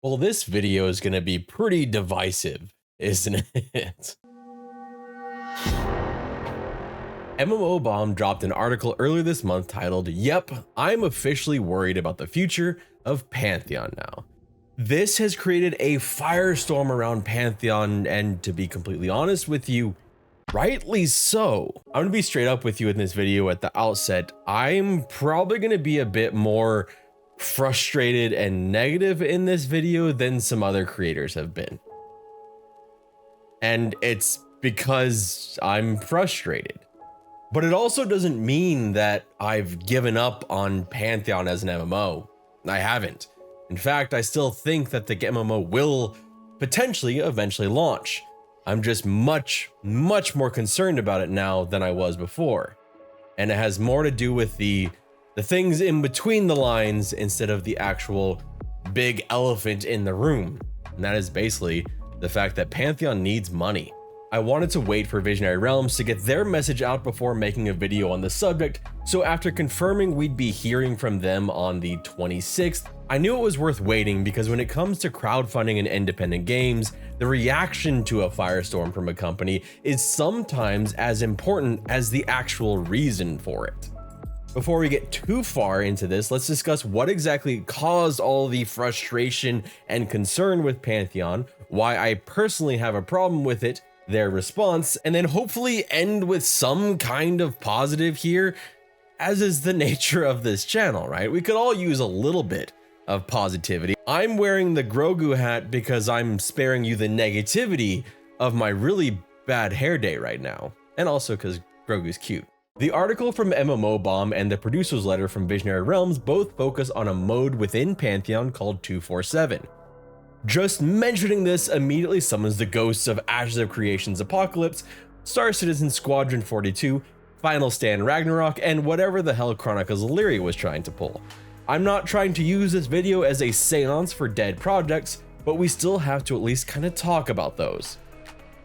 Well, this video is going to be pretty divisive, isn't it? MMO Bomb dropped an article earlier this month titled, "Yep, I'm officially worried about the future of Pantheon now." This has created a firestorm around Pantheon, and to be completely honest with you, rightly so. I'm gonna be straight up with you in this video at the outset. I'm probably gonna be a bit more frustrated and negative in this video than some other creators have been. And it's because I'm frustrated. But it also doesn't mean that I've given up on Pantheon as an MMO. I haven't. In fact, I still think that the MMO will potentially eventually launch. I'm just much more concerned about it now than I was before. And it has more to do with the things in between the lines instead of the actual big elephant in the room. And that is basically the fact that Pantheon needs money. I wanted to wait for Visionary Realms to get their message out before making a video on the subject, so after confirming we'd be hearing from them on the 26th, I knew it was worth waiting because when it comes to crowdfunding and independent games, the reaction to a firestorm from a company is sometimes as important as the actual reason for it. Before we get too far into this, let's discuss what exactly caused all the frustration and concern with Pantheon, why I personally have a problem with it, their response, and then hopefully end with some kind of positive here, as is the nature of this channel, right? We could all use a little bit of positivity. I'm wearing the Grogu hat because I'm sparing you the negativity of my really bad hair day right now, and also because Grogu's cute. The article from MMO Bomb and the producer's letter from Visionary Realms both focus on a mode within Pantheon called 247. Just mentioning this immediately summons the ghosts of Ashes of Creation's Apocalypse, Star Citizen Squadron 42, Final Stand Ragnarok, and whatever the hell Chronicles of Elyria was trying to pull. I'm not trying to use this video as a seance for dead projects, but we still have to at least kind of talk about those.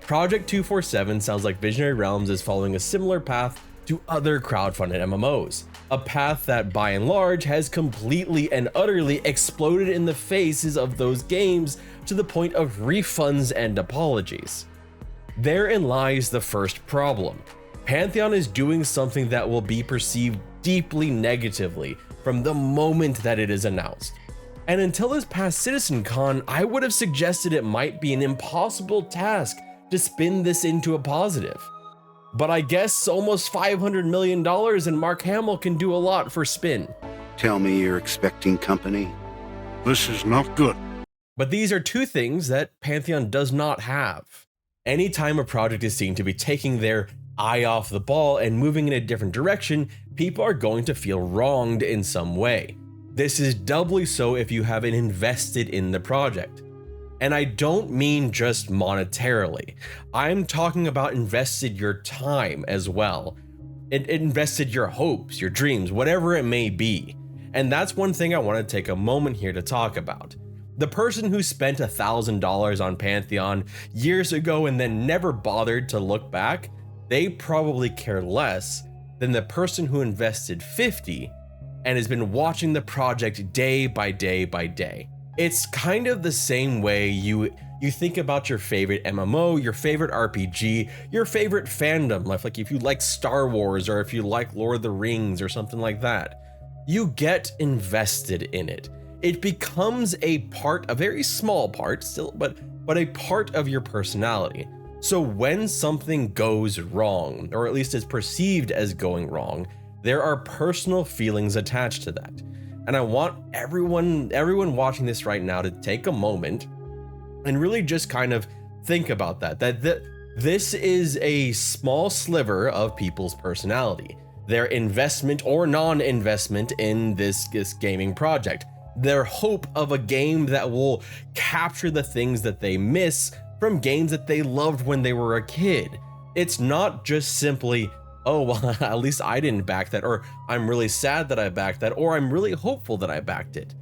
Project 247 sounds like Visionary Realms is following a similar path to other crowdfunded MMOs, a path that by and large has completely and utterly exploded in the faces of those games to the point of refunds and apologies. Therein lies the first problem. Pantheon is doing something that will be perceived deeply negatively from the moment that it is announced. And until this past Citizencon, I would have suggested it might be an impossible task to spin this into a positive. But I guess almost $500 million and Mark Hamill can do a lot for spin. Tell me you're expecting company. This is not good. But these are two things that Pantheon does not have. Anytime a project is seen to be taking their eye off the ball and moving in a different direction, people are going to feel wronged in some way. This is doubly so if you haven't invested in the project. And I don't mean just monetarily. I'm talking about invested your time as well. It invested your hopes, your dreams, whatever it may be. And that's one thing I want to take a moment here to talk about. The person who spent $1,000 on Pantheon years ago and then never bothered to look back, they probably care less than the person who invested 50 and has been watching the project day by day by day. It's kind of the same way you think about your favorite MMO, your favorite RPG, your favorite fandom, like if you like Star Wars or if you like Lord of the Rings or something like that. You get invested in it. It becomes a part, a very small part still, but a part of your personality. So when something goes wrong, or at least is perceived as going wrong, there are personal feelings attached to that. And I want everyone watching this right now to take a moment and really just kind of think about that this is a small sliver of people's personality, their investment or non-investment in this gaming project, their hope of a game that will capture the things that they miss from games that they loved when they were a kid. It's not just simply, oh, well, at least I didn't back that, or I'm really sad that I backed that, or I'm really hopeful that I backed it.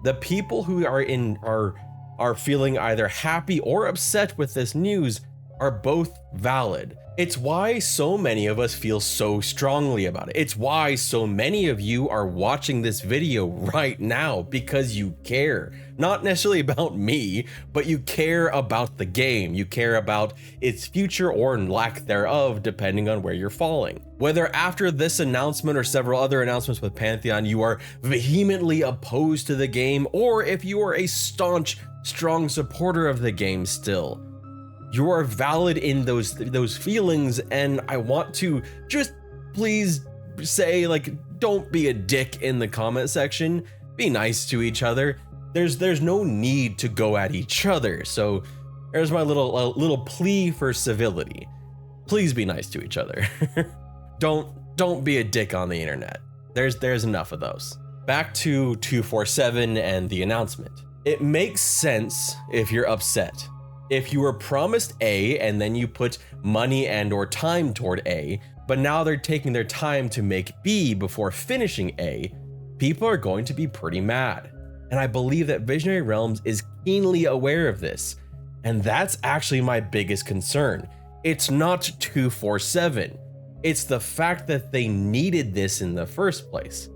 The people who are feeling either happy or upset with this news are both valid. It's why so many of us feel so strongly about it. It's why so many of you are watching this video right now, because you care. Not necessarily about me, but you care about the game. You care about its future or lack thereof, depending on where you're falling. Whether after this announcement or several other announcements with Pantheon, you are vehemently opposed to the game, or if you are a staunch, strong supporter of the game still. You are valid in those feelings, and I want to just please say, like, don't be a dick in the comment section. Be nice to each other. There's no need to go at each other. So there's my little plea for civility. Please be nice to each other. Don't be a dick on the internet. There's enough of those. Back to 247 and the announcement. It makes sense if you're upset. If you were promised A and then you put money and or time toward A, but now they're taking their time to make B before finishing A, people are going to be pretty mad. And I believe that Visionary Realms is keenly aware of this. And that's actually my biggest concern. It's not 247. It's the fact that they needed this in the first place.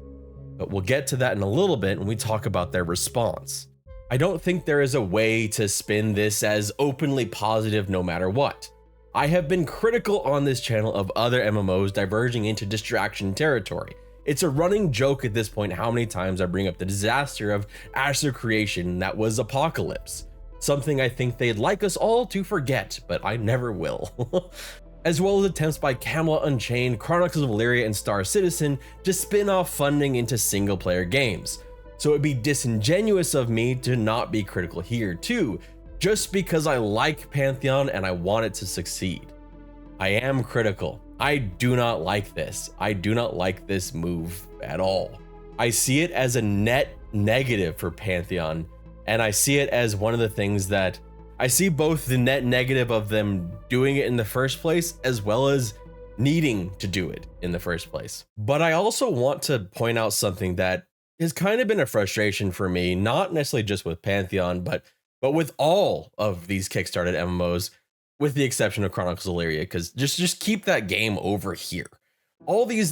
But we'll get to that in a little bit when we talk about their response. I don't think there is a way to spin this as openly positive no matter what. I have been critical on this channel of other MMOs diverging into distraction territory. It's a running joke at this point how many times I bring up the disaster of Asher creation that was Apocalypse. Something I think they'd like us all to forget, but I never will. As well as attempts by Camelot Unchained, Chronicles of Elyria, and Star Citizen to spin off funding into single player games. So it'd be disingenuous of me to not be critical here too, just because I like Pantheon and I want it to succeed. I am critical. I do not like this. I do not like this move at all. I see it as a net negative for Pantheon, and I see it as one of the things that I see both the net negative of them doing it in the first place as well as needing to do it in the first place. But I also want to point out something that has kind of been a frustration for me, not necessarily just with Pantheon, but with all of these Kickstarted MMOs, with the exception of Chronicles of Elyria, because just keep that game over here. All these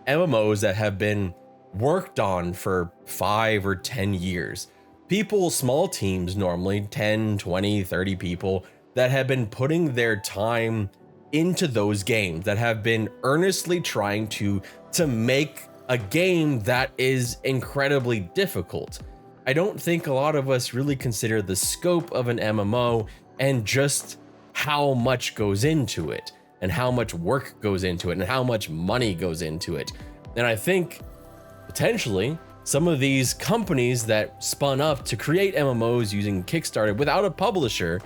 MMOs that have been worked on for 5 or 10 years, people, small teams, normally 10, 20, 30 people that have been putting their time into those games, that have been earnestly trying to make a game that is incredibly difficult. I don't think a lot of us really consider the scope of an MMO and just how much goes into it, and how much work goes into it, and how much money goes into it. And I think potentially some of these companies that spun up to create MMOs using Kickstarter without a publisher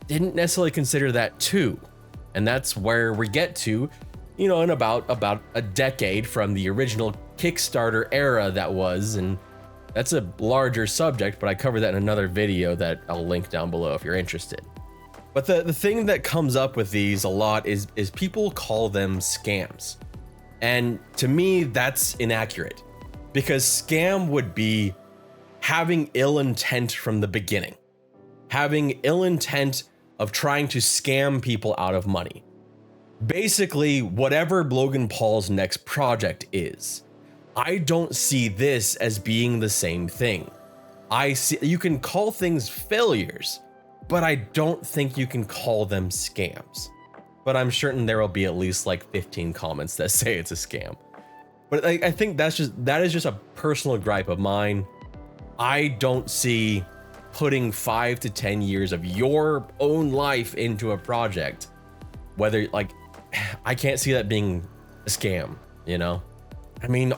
didn't necessarily consider that too. And that's where we get to, you know, in about a decade from the original Kickstarter era that was, and that's a larger subject, but I covered that in another video that I'll link down below if you're interested. But the thing that comes up with these a lot is people call them scams. And to me, that's inaccurate, because scam would be having ill intent from the beginning, having ill intent of trying to scam people out of money. Basically, whatever Logan Paul's next project is, I don't see this as being the same thing. I see you can call things failures, but I don't think you can call them scams. But I'm certain there will be at least like 15 comments that say it's a scam. But I think that is just a personal gripe of mine. I don't see putting 5 to 10 years of your own life into a project, whether I can't see that being a scam, you know? I mean,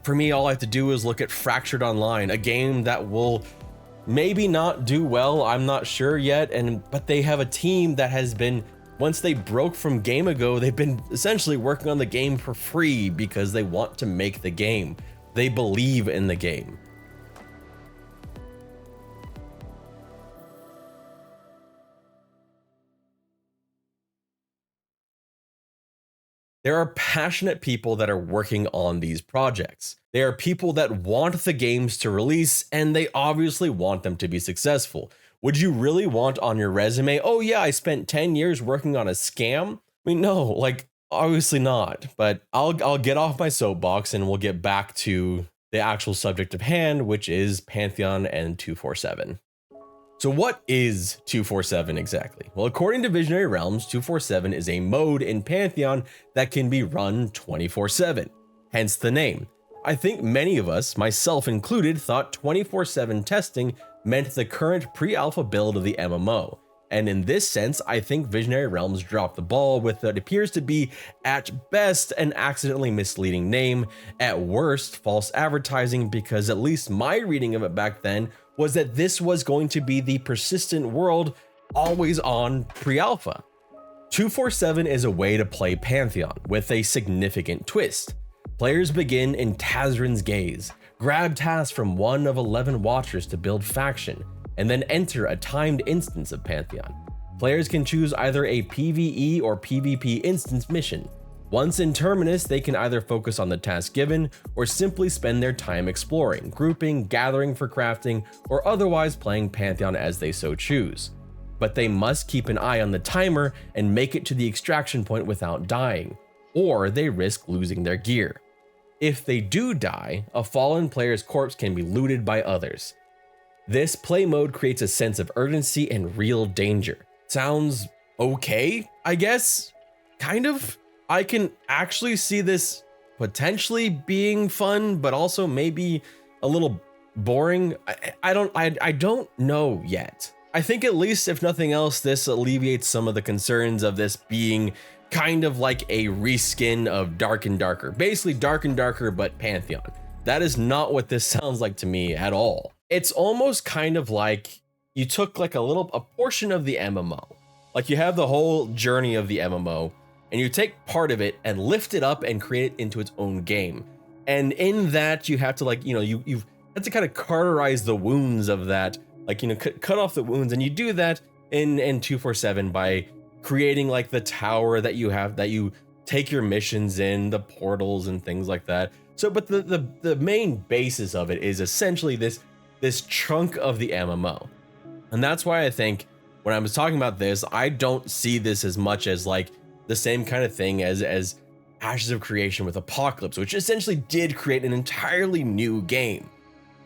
for me, all I have to do is look at Fractured Online, a game that will maybe not do well, I'm not sure yet, but they have a team that has been, once they broke from Game-A-Go, they've been essentially working on the game for free because they want to make the game. They believe in the game. There are passionate people that are working on these projects. There are people that want the games to release, and they obviously want them to be successful. Would you really want on your resume, oh yeah, I spent 10 years working on a scam? I mean, no, like obviously not, but I'll get off my soapbox and we'll get back to the actual subject of hand, which is Pantheon and 247. So what is 247 exactly? Well, according to Visionary Realms, 247 is a mode in Pantheon that can be run 24/7, hence the name. I think many of us, myself included, thought 24/7 testing meant the current pre-alpha build of the MMO. And in this sense, I think Visionary Realms dropped the ball with what appears to be, at best, an accidentally misleading name, at worst, false advertising, because at least my reading of it back then was that this was going to be the persistent world, always on pre-alpha. 247 is a way to play Pantheon with a significant twist. Players begin in Tazrin's Gaze, grab tasks from one of 11 Watchers to build faction, and then enter a timed instance of Pantheon. Players can choose either a PvE or PvP instance mission. Once in Terminus, they can either focus on the task given or simply spend their time exploring, grouping, gathering for crafting, or otherwise playing Pantheon as they so choose. But they must keep an eye on the timer and make it to the extraction point without dying, or they risk losing their gear. If they do die, a fallen player's corpse can be looted by others. This play mode creates a sense of urgency and real danger. Sounds okay, I guess? Kind of? I can actually see this potentially being fun, but also maybe a little boring. I don't know yet. I think at least, if nothing else, this alleviates some of the concerns of this being kind of like a reskin of Dark and Darker. Basically Dark and Darker, but Pantheon. That is not what this sounds like to me at all. It's almost kind of like you took like a portion of the MMO. Like you have the whole journey of the MMO and you take part of it and lift it up and create it into its own game. And in that you have to you have to kind of cauterize the wounds of that, cut off the wounds. And you do that in 247 by creating like the tower that you have, that you take your missions in, the portals and things like that. So, but the main basis of it is essentially this chunk of the MMO. And that's why I think when I was talking about this, I don't see this as much as like the same kind of thing as Ashes of Creation with Apocalypse, which essentially did create an entirely new game.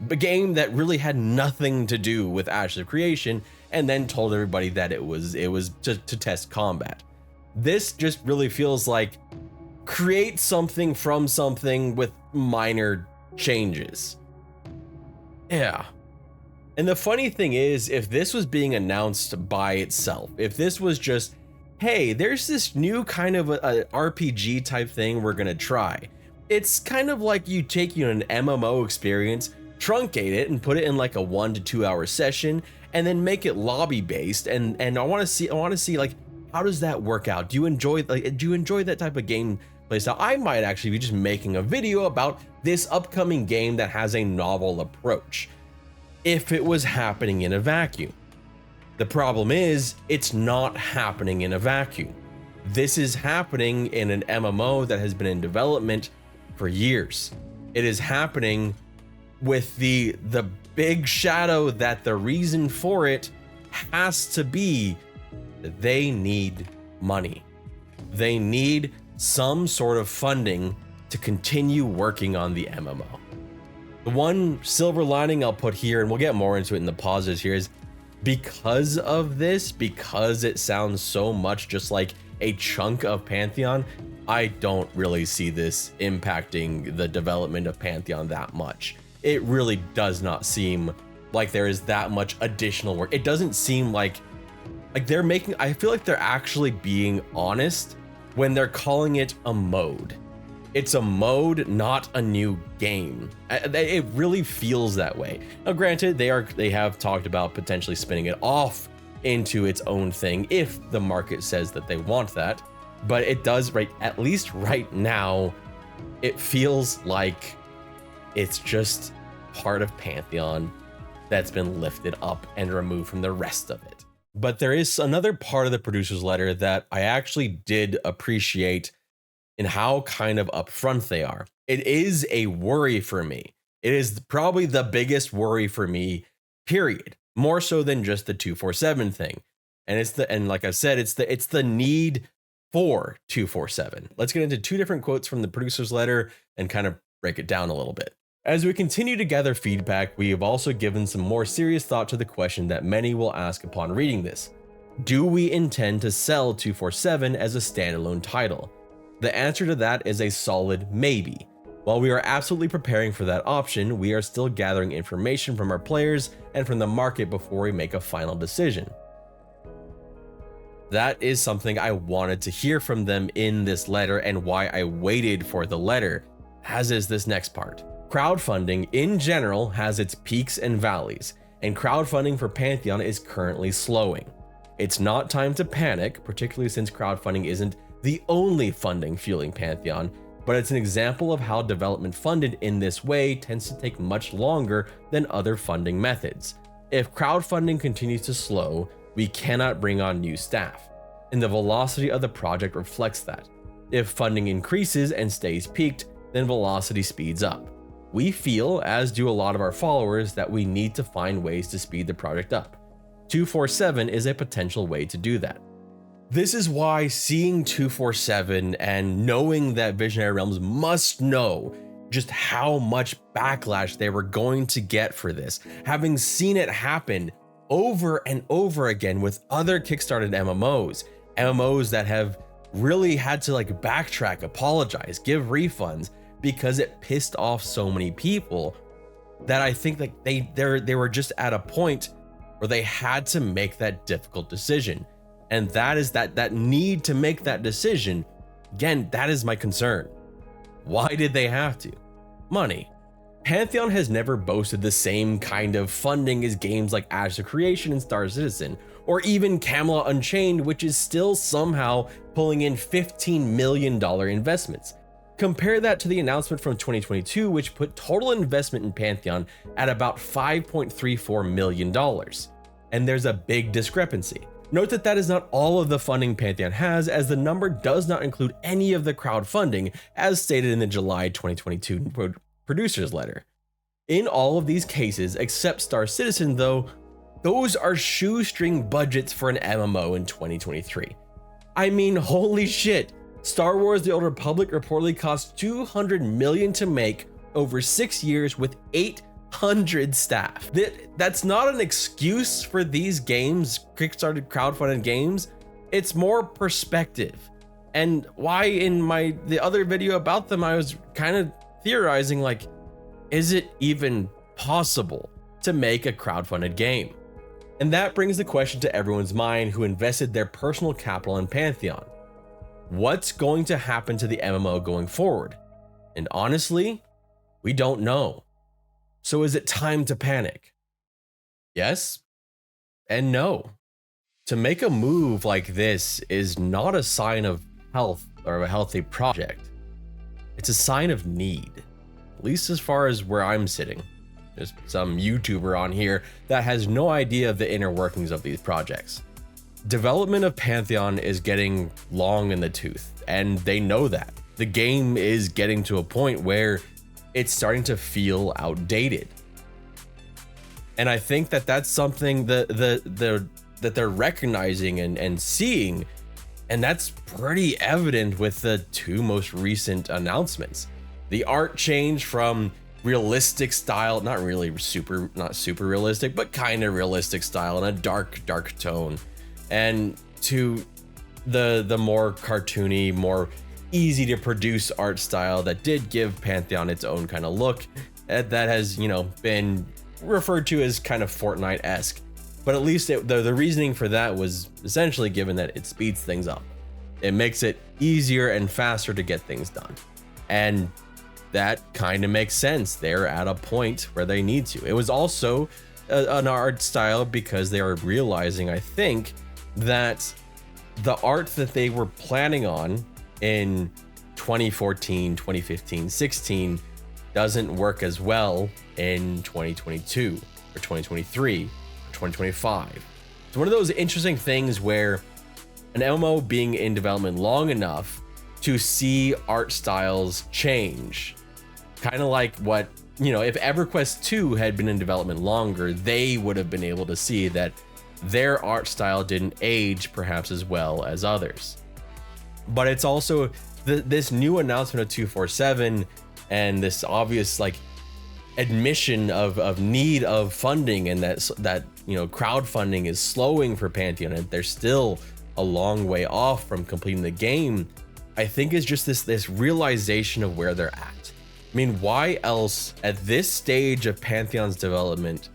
A game that really had nothing to do with Ashes of Creation and then told everybody that it was to test combat. This just really feels like create something from something with minor changes. Yeah. And the funny thing is, if this was being announced by itself, if this was just, hey, there's this new kind of a RPG type thing we're gonna try. It's kind of like you take an MMO experience, truncate it and put it in like a 1 to 2 hour session and then make it lobby based. And I want to see like, how does that work out? Do you enjoy that type of game playstyle? I might actually be just making a video about this upcoming game that has a novel approach, if it was happening in a vacuum. The problem is, it's not happening in a vacuum. This is happening in an MMO that has been in development for years. It is happening with the big shadow that the reason for it has to be that they need money. They need some sort of funding to continue working on the MMO. The one silver lining I'll put here, and we'll get more into it in the positives here, is because of this, because it sounds so much just like a chunk of Pantheon, I don't really see this impacting the development of Pantheon that much. It really does not seem like there is that much additional work. It doesn't seem like they're making, I feel like they're actually being honest when they're calling it a mode. It's a mode, not a new game. It really feels that way. Now, granted, they have talked about potentially spinning it off into its own thing if the market says that they want that. But it does, at least right now, it feels like it's just part of Pantheon that's been lifted up and removed from the rest of it. But there is another part of the producer's letter that I actually did appreciate in how kind of upfront they are. It is a worry for me. It is probably the biggest worry for me, period. More so than just the 247 thing. And like I said, it's the need for 247. Let's get into two different quotes from the producer's letter and kind of break it down a little bit. As we continue to gather feedback, we have also given some more serious thought to the question that many will ask upon reading this. Do we intend to sell 247 as a standalone title? The answer to that is a solid maybe. While we are absolutely preparing for that option, we are still gathering information from our players and from the market before we make a final decision. That is something I wanted to hear from them in this letter and why I waited for the letter, as is this next part. Crowdfunding in general has its peaks and valleys, and crowdfunding for Pantheon is currently slowing. It's not time to panic, particularly since crowdfunding isn't the only funding fueling Pantheon, but it's an example of how development funded in this way tends to take much longer than other funding methods. If crowdfunding continues to slow, we cannot bring on new staff, and the velocity of the project reflects that. If funding increases and stays peaked, then velocity speeds up. We feel, as do a lot of our followers, that we need to find ways to speed the project up. 247 is a potential way to do that. This is why seeing 247 and knowing that Visionary Realms must know just how much backlash they were going to get for this, having seen it happen over and over again with other kickstarted MMOs that have really had to like backtrack, apologize, give refunds because it pissed off so many people, that I think that they were just at a point where they had to make that difficult decision. And that is that need to make that decision. Again, that is my concern. Why did they have to? Money. Pantheon has never boasted the same kind of funding as games like Ashes of Creation and Star Citizen, or even Camelot Unchained, which is still somehow pulling in $15 million investments. Compare that to the announcement from 2022, which put total investment in Pantheon at about $5.34 million. And there's a big discrepancy. Note that that is not all of the funding Pantheon has, as the number does not include any of the crowdfunding, as stated in the July 2022 producer's letter. In all of these cases, except Star Citizen though, those are shoestring budgets for an MMO in 2023. I mean, holy shit. Star Wars The Old Republic reportedly cost $200 million to make over 6 years with 800 staff. That's not an excuse for these games, kickstarted crowdfunded games. It's more perspective. And why in the other video about them, I was kind of theorizing like, is it even possible to make a crowdfunded game? And that brings the question to everyone's mind who invested their personal capital in Pantheon. What's going to happen to the MMO going forward? And honestly, we don't know. So is it time to panic? Yes and no. To make a move like this is not a sign of health or a healthy project. It's a sign of need, at least as far as where I'm sitting. There's some YouTuber on here that has no idea of the inner workings of these projects. Development of Pantheon is getting long in the tooth, and they know that. The game is getting to a point where it's starting to feel outdated. And I think that that's something that they're recognizing and seeing, and that's pretty evident with the two most recent announcements. The art change from realistic style, not super realistic, but kind of realistic style in a dark tone, and to the more cartoony, more easy to produce art style that did give Pantheon its own kind of look that has, been referred to as kind of Fortnite-esque. But at least the reasoning for that was essentially given that it speeds things up. It makes it easier and faster to get things done. And that kind of makes sense. They're at a point where they need to. It was also an art style because they were realizing, I think, that the art that they were planning on in 2014, 2015, 16 doesn't work as well in 2022 or 2023 or 2025. It's one of those interesting things where an MMO being in development long enough to see art styles change, kind of like what, if EverQuest 2 had been in development longer, they would have been able to see that their art style didn't age perhaps as well as others. But it's also this new announcement of 247 and this obvious like admission of need of funding, and that you know, crowdfunding is slowing for Pantheon and they're still a long way off from completing the game, I think is just this realization of where they're at. I mean, why else at this stage of Pantheon's development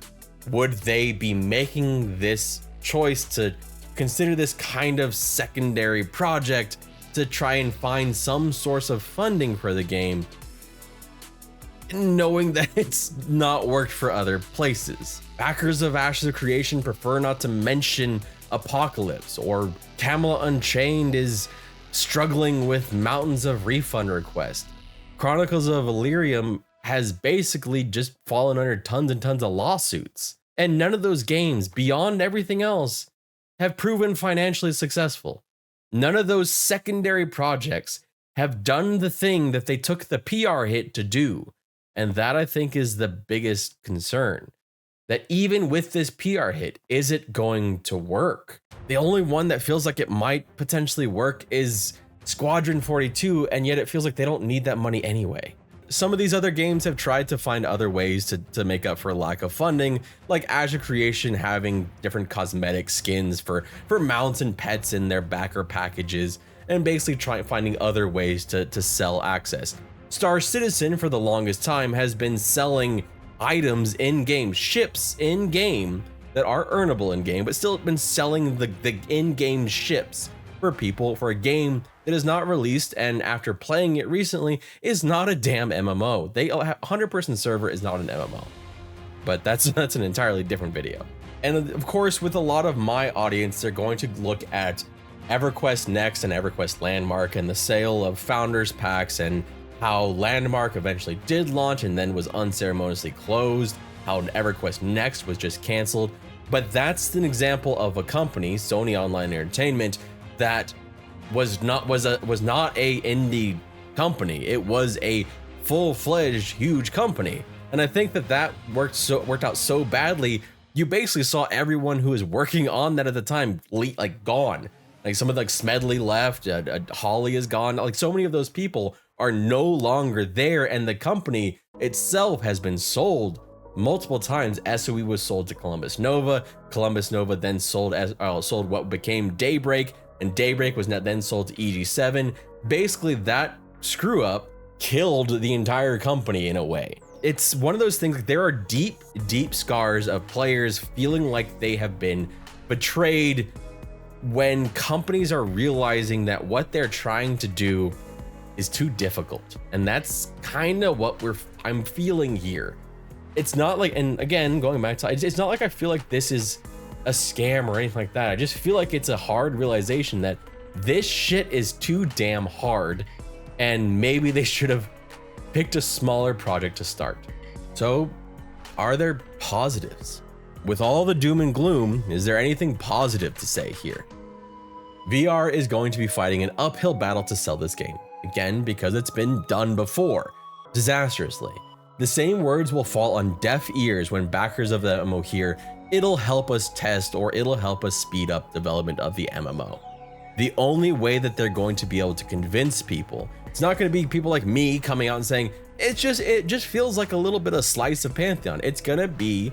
would they be making this choice to consider this kind of secondary project to try and find some source of funding for the game, knowing that it's not worked for other places? Backers of Ashes of Creation prefer not to mention Apocalypse, or Camelot Unchained is struggling with mountains of refund requests. Chronicles of Elyria has basically just fallen under tons and tons of lawsuits. And none of those games, beyond everything else, have proven financially successful. None of those secondary projects have done the thing that they took the PR hit to do. And that, I think, is the biggest concern. That even with this PR hit, is it going to work? The only one that feels like it might potentially work is Squadron 42, and yet it feels like they don't need that money anyway. Some of these other games have tried to find other ways to make up for lack of funding, like Ashes of Creation having different cosmetic skins for mounts and pets in their backer packages, and basically finding other ways to sell access. Star Citizen, for the longest time, has been selling items in-game, ships in-game that are earnable in-game, but still been selling the in-game ships for people for a game that is not released, and after playing it recently, is not a damn MMO. They 100% server is not an MMO, but that's an entirely different video. And of course, with a lot of my audience, they're going to look at EverQuest Next and EverQuest Landmark and the sale of Founders Packs, and how Landmark eventually did launch and then was unceremoniously closed, how EverQuest Next was just canceled. But that's an example of a company, Sony Online Entertainment, that was not a indie company. It was a full-fledged huge company. And I think that worked out so badly. You basically saw everyone who was working on that at the time gone. Like someone like Smedley left, Holly is gone. Like so many of those people are no longer there, and the company itself has been sold multiple times. SOE was sold to Columbus Nova. Columbus Nova then sold what became Daybreak, and Daybreak was then sold to EG7. Basically, that screw up killed the entire company in a way. It's one of those things, like there are deep scars of players feeling like they have been betrayed when companies are realizing that what they're trying to do is too difficult. And that's kind of what I'm feeling here. It's not like, and again, going back to, it's not like I feel like this is a scam or anything like that. I just feel like it's a hard realization that this shit is too damn hard, and maybe they should have picked a smaller project to start. So, are there positives? With all the doom and gloom, is there anything positive to say here? VR is going to be fighting an uphill battle to sell this game. Again, because it's been done before, disastrously. The same words will fall on deaf ears when backers of the MMO hear, "It'll help us test," or "It'll help us speed up development of the MMO." The only way that they're going to be able to convince people, it's not going to be people like me coming out and saying, it just feels like a little bit of slice of Pantheon. It's going to be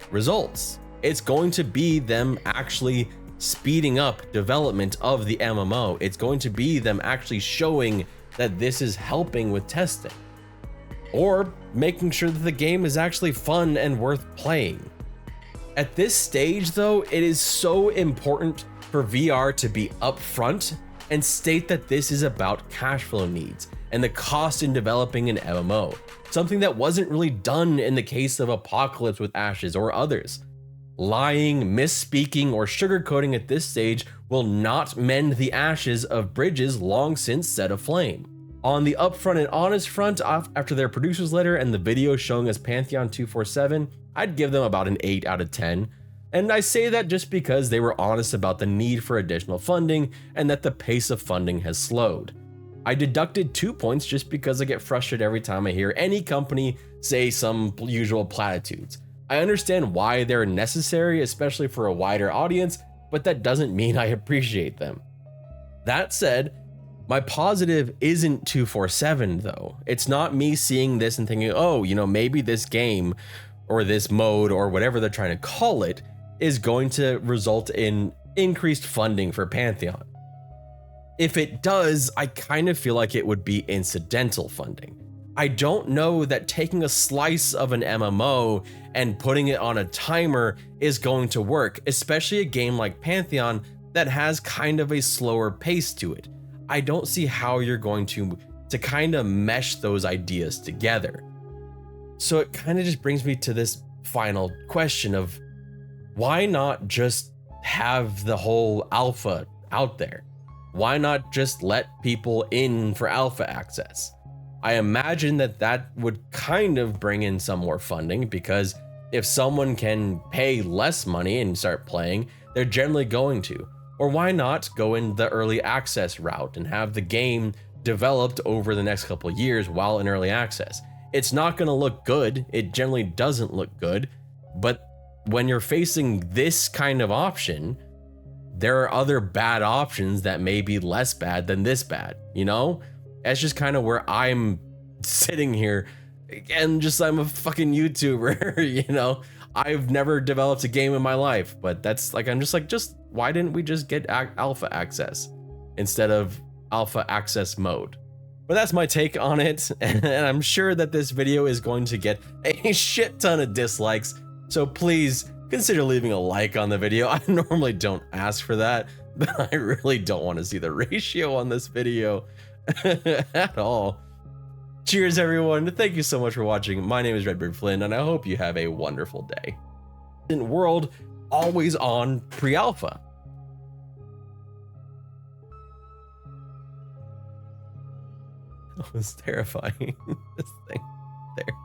results. It's going to be them actually speeding up development of the MMO. It's going to be them actually showing that this is helping with testing, or making sure that the game is actually fun and worth playing. At this stage though, it is so important for VR to be upfront and state that this is about cash flow needs and the cost in developing an MMO, something that wasn't really done in the case of Apocalypse with Ashes or others. Lying, misspeaking, or sugarcoating at this stage will not mend the ashes of bridges long since set aflame. On the upfront and honest front, after their producer's letter and the video showing us Pantheon 247, I'd give them about an 8 out of 10. And I say that just because they were honest about the need for additional funding and that the pace of funding has slowed. I deducted 2 points just because I get frustrated every time I hear any company say some usual platitudes. I understand why they're necessary, especially for a wider audience, but that doesn't mean I appreciate them. That said, My positive isn't 247 though. It's not me seeing this and thinking, oh, you know, maybe this game or this mode or whatever they're trying to call it is going to result in increased funding for Pantheon. If it does, I kind of feel like it would be incidental funding. I don't know that taking a slice of an MMO and putting it on a timer is going to work, especially a game like Pantheon that has kind of a slower pace to it. I don't see how you're going to kind of mesh those ideas together. So it kind of just brings me to this final question of why not just have the whole alpha out there? Why not just let people in for alpha access? I imagine that would kind of bring in some more funding, because if someone can pay less money and start playing, they're generally going to. Or why not go in the early access route and have the game developed over the next couple of years while in early access? It's not going to look good. It generally doesn't look good. But when you're facing this kind of option, there are other bad options that may be less bad than this bad, you know? That's just kind of where I'm sitting here, and just I'm a fucking YouTuber, you know? I've never developed a game in my life, but that's like, I'm just like, why didn't we just get alpha access instead of alpha access mode? But that's my take on it, and I'm sure that this video is going to get a shit ton of dislikes, so please consider leaving a like on the video. I normally don't ask for that, but I really don't want to see the ratio on this video at all. Cheers, everyone. Thank you so much for watching. My name is Redbeard Flynn, and I hope you have a wonderful day. In world, always on pre-alpha. That was terrifying. This thing there.